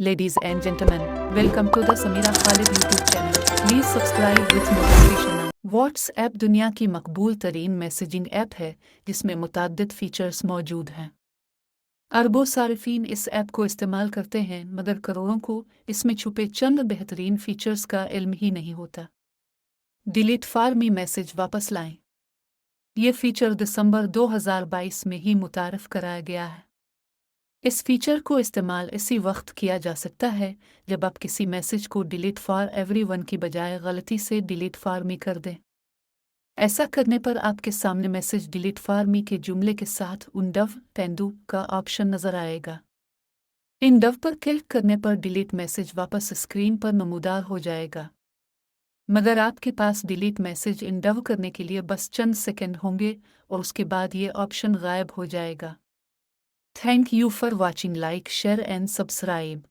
Ladies and gentlemen, welcome to the Samira Khalid YouTube channel. Please subscribe with notification. WhatsApp दुनिया की मकबूल तरीन messaging app है जिसमें मुताद्दिद features मौजूद हैं। अरबों सारिफीन इस ऐप को इस्तेमाल करते हैं, मगर करोड़ों को इसमें छुपे चंद बेहतरीन फीचर्स का इल्म ही नहीं होता। डिलीट फार्मी मैसेज वापस लाएं। ये फीचर दिसंबर 2022 में ही मुतारफ़ कराया गया है। इस फीचर को इस्तेमाल इसी वक्त किया जा सकता है जब आप किसी मैसेज को डिलीट फॉर एवरीवन की बजाय गलती से डिलीट फॉर मी कर दें। ऐसा करने पर आपके सामने मैसेज डिलीट फॉर मी के जुमले के साथ उंडव तेंदु का ऑप्शन नजर आएगा। इंडव पर क्लिक करने पर डिलीट मैसेज वापस स्क्रीन पर नमूदार हो जाएगा, मगर आपके पास डिलीट मैसेज इंडव करने के लिए बस चंद सेकंड होंगे और उसके बाद ये ऑप्शन गायब हो जाएगा। Thank you for watching. Like, share and subscribe.